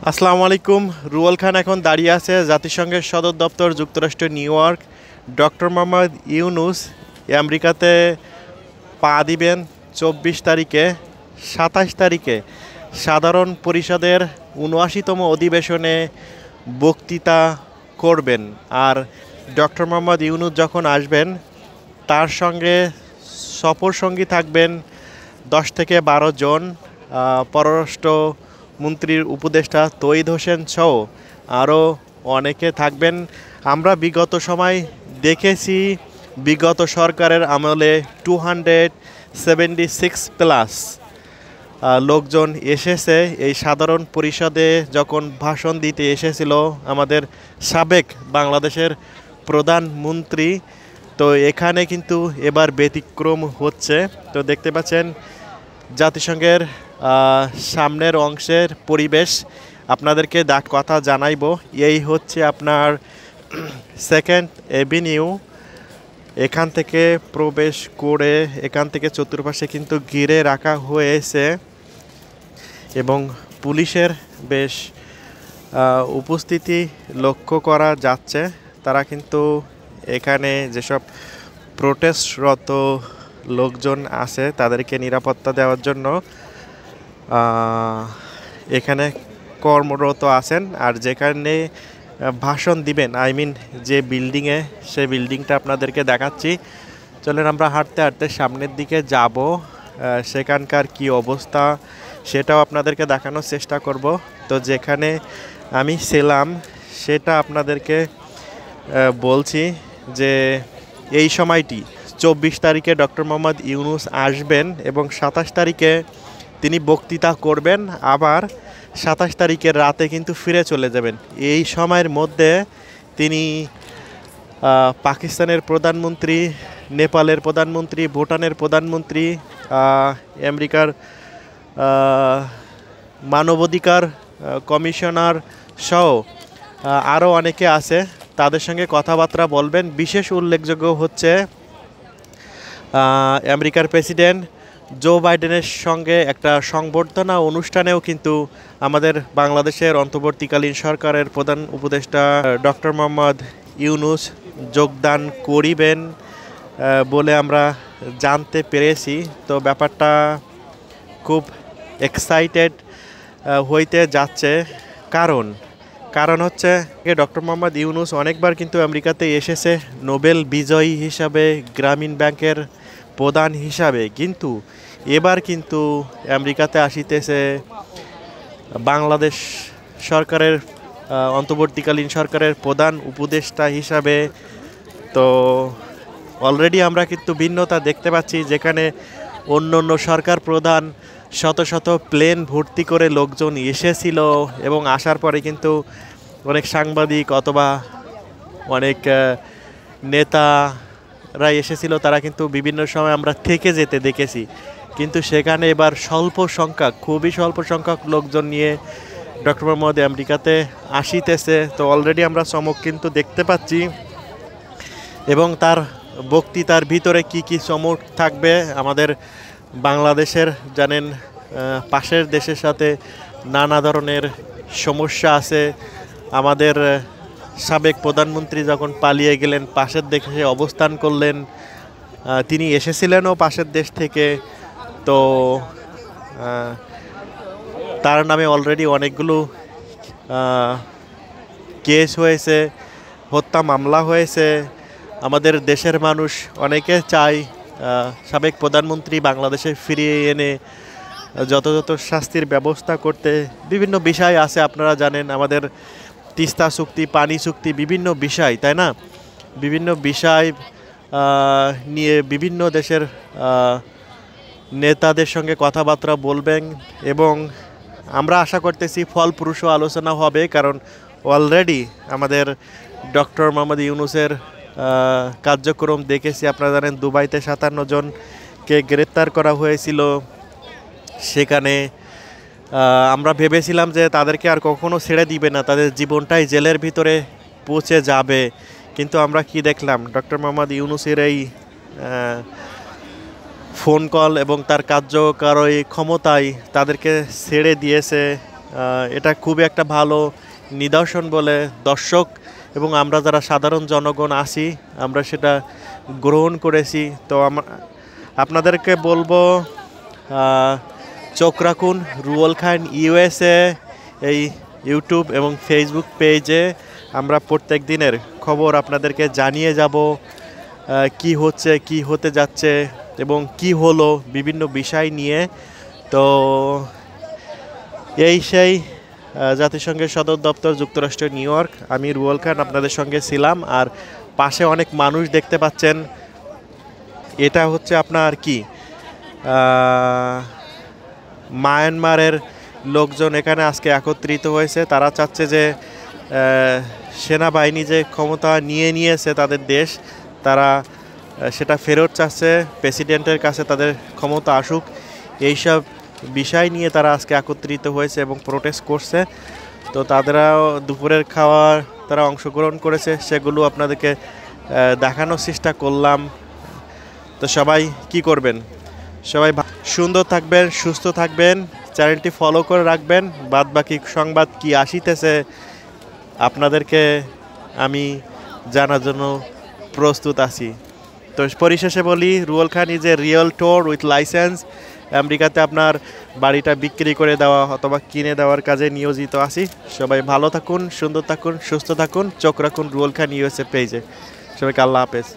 আসসালামু আলাইকুম। রুয়েল খান এখন দাঁড়িয়ে আছে জাতিসংঘের সদর দপ্তর যুক্তরাষ্ট্র new York. Doctor Mohammad Yunus আমেরিকাতে পা দিবেন ২৪ তারিখে। ২৭ তারিখে সাধারণ পরিষদের ৭৯তম অধিবেশনে বক্তৃতা করবেন। আর ডক্টর মোহাম্মদ ইউনূস যখন আসবেন তার সঙ্গে সফরসঙ্গী থাকবেন ১০ থেকে ১২ জন পররাষ্ট্র মন্ত্রীর উপদেষ্টা তৌহিদ হোসেন সহ আরও অনেকে থাকবেন। আমরা বিগত সময় দেখেছি বিগত সরকারের আমলে 276 প্লাস লোকজন এসেছে এই সাধারণ পরিষদে যখন ভাষণ দিতে এসেছিল আমাদের সাবেক বাংলাদেশের প্রধানমন্ত্রী। তো এখানে কিন্তু এবার ব্যতিক্রম হচ্ছে। তো দেখতে পাচ্ছেন জাতিসংঘের সামনের অংশের পরিবেশ আপনাদেরকে কথা জানাইব। এই হচ্ছে আপনার সেকেন্ড এভিনিউ। এখান থেকে প্রবেশ করে এখান থেকে চতুর্পাশে কিন্তু ঘিরে রাখা হয়েছে এবং পুলিশের বেশ উপস্থিতি লক্ষ্য করা যাচ্ছে। তারা কিন্তু এখানে যেসব প্রোটেস্টরত লোকজন আছে তাদেরকে নিরাপত্তা দেওয়ার জন্য এখানে কর্মরত আছেন। আর যেখানে ভাষণ দিবেন যে বিল্ডিংয়ে, সেই বিল্ডিংটা আপনাদেরকে দেখাচ্ছি। চলেন আমরা হাঁটতে হাঁটতে সামনের দিকে যাব, সেখানকার কি অবস্থা সেটাও আপনাদেরকে দেখানোর চেষ্টা করব। তো যেখানে আমি ছিলাম সেটা আপনাদেরকে বলছি যে এই সময়টি ২৪ তারিখে ডক্টর মোহাম্মদ ইউনূস আসবেন এবং ২৭ তারিখে তিনি বক্তৃতা করবেন। আবার ২৭ তারিখের রাতে কিন্তু ফিরে চলে যাবেন। এই সময়ের মধ্যে তিনি পাকিস্তানের প্রধানমন্ত্রী, নেপালের প্রধানমন্ত্রী, ভুটানের প্রধানমন্ত্রী, আমেরিকার মানবাধিকার কমিশনার সহ আরও অনেকে আছে, তাদের সঙ্গে কথাবার্তা বলবেন। বিশেষ উল্লেখযোগ্য হচ্ছে আমেরিকার প্রেসিডেন্ট জো বাইডেনের সঙ্গে একটা সংবর্ধনা অনুষ্ঠানেও কিন্তু আমাদের বাংলাদেশের অন্তর্বর্তীকালীন সরকারের প্রধান উপদেষ্টা ডক্টর মোহাম্মদ ইউনূস যোগদান করিবেন বলে আমরা জানতে পেরেছি। তো ব্যাপারটা খুব এক্সাইটেড হইতে যাচ্ছে। কারণ হচ্ছে ডক্টর মোহাম্মদ ইউনূস অনেকবার কিন্তু আমেরিকাতে এসেছে নোবেল বিজয়ী হিসাবে, গ্রামীণ ব্যাংকের প্রধান হিসাবে, কিন্তু এবার কিন্তু আমেরিকাতে আসিতেছে বাংলাদেশ সরকারের অন্তর্বর্তীকালীন সরকারের প্রধান উপদেষ্টা হিসাবে। তো অলরেডি আমরা কিন্তু ভিন্নতা দেখতে পাচ্ছি, যেখানে অন্য সরকার প্রধান শত শত প্লেন ভর্তি করে লোকজন এসেছিল এবং আসার পরে কিন্তু অনেক সাংবাদিক অথবা অনেক নেতারা এসেছিল, তারা কিন্তু বিভিন্ন সময় আমরা থেকে যেতে দেখেছি। কিন্তু সেখানে এবার খুবই স্বল্প সংখ্যক লোকজন নিয়ে ডক্টর মোহাম্মদ আমেরিকাতে আসিতেছে। তো অলরেডি আমরা চমক কিন্তু দেখতে পাচ্ছি এবং তার বক্তৃতার ভিতরে কি কি চমক থাকবে। আমাদের বাংলাদেশের জানেন পাশের দেশের সাথে নানা ধরনের সমস্যা আছে। আমাদের সাবেক প্রধানমন্ত্রী যখন পালিয়ে গেলেন, পাশের দেশে অবস্থান করলেন, তিনি এসেছিলেনও পাশের দেশ থেকে। তো তার নামে অলরেডি অনেকগুলো কেস হয়েছে, হত্যা মামলা হয়েছে। আমাদের দেশের মানুষ অনেকে চায় সাবেক প্রধানমন্ত্রী বাংলাদেশে ফিরিয়ে এনে যথাযথ শাস্তির ব্যবস্থা করতে। বিভিন্ন বিষয় আছে, আপনারা জানেন আমাদের তিস্তা চুক্তি, পানি চুক্তি, বিভিন্ন বিষয়, তাই না? বিভিন্ন বিষয় নিয়ে বিভিন্ন দেশের নেতাদের সঙ্গে কথাবার্তা বলবেন এবং আমরা আশা করতেছি ফলপ্রসূ আলোচনা হবে। কারণ অলরেডি আমাদের ডক্টর মোহাম্মদ ইউনূসের কার্যক্রম দেখেছি। আপনারা জানেন দুবাইতে ৫৭ জনকে গ্রেপ্তার করা হয়েছিল। সেখানে আমরা ভেবেছিলাম যে তাদেরকে আর কখনো ছেড়ে দিবে না, তাদের জীবনটাই জেলের ভিতরে পৌঁছে যাবে। কিন্তু আমরা কি দেখলাম, ডক্টর মোহাম্মদ ইউনূসের এই ফোন কল এবং তার কার্যকরী ক্ষমতায় তাদেরকে ছেড়ে দিয়েছে এটা খুবই একটা ভালো নিদর্শন বলে দর্শক এবং আমরা যারা সাধারণ জনগণ আছি আমরা সেটা গ্রহণ করেছি। তো আপনাদেরকে বলবো চোখ রাখুন রুয়েল খান ইউএসএ এই ইউটিউব এবং ফেসবুক পেজে। আমরা প্রত্যেক দিনের খবর আপনাদেরকে জানিয়ে যাব, কি হচ্ছে, কি হতে যাচ্ছে এবং কি হলো বিভিন্ন বিষয় নিয়ে। তো এই সেই জাতিসংঘের সদর দপ্তর যুক্তরাষ্ট্র নিউ ইয়র্ক, আমি রুয়েল খান আপনাদের সঙ্গে ছিলাম। আর পাশে অনেক মানুষ দেখতে পাচ্ছেন, এটা হচ্ছে আপনার কি মায়ানমারের লোকজন এখানে আজকে একত্রিত হয়েছে। তারা চাচ্ছে যে সেনাবাহিনী যে ক্ষমতা নিয়েছে তাদের দেশ, তারা সেটা ফেরত চাচ্ছে, প্রেসিডেন্টের কাছে তাদের ক্ষমতা আসুক, এইসব বিষয় নিয়ে তারা আজকে একত্রিত হয়েছে এবং প্রোটেস্ট করছে। তো তাদেরাও দুপুরের খাওয়ার তারা অংশগ্রহণ করেছে, সেগুলো আপনাদেরকে দেখানোর চেষ্টা করলাম। তো সবাই কি করবেন, সবাই সুন্দর থাকবেন, সুস্থ থাকবেন, চ্যানেলটি ফলো করে রাখবেন। বাদবাকি সংবাদ কি আসিতেছে আপনাদেরকে আমি জানার জন্য প্রস্তুত আছি। তো পরিশেষে বলি, Ruel Khan is a realtor with licence. আমেরিকাতে আপনার বাড়িটা বিক্রি করে দেওয়া অথবা কিনে দেওয়ার কাজে নিয়োজিত আছি। সবাই ভালো থাকুন, সুন্দর থাকুন, সুস্থ থাকুন, চোখ রাখুন রুয়েল খান ইউএসএ পেজে। সবাইকে আল্লাহ হাফেজ।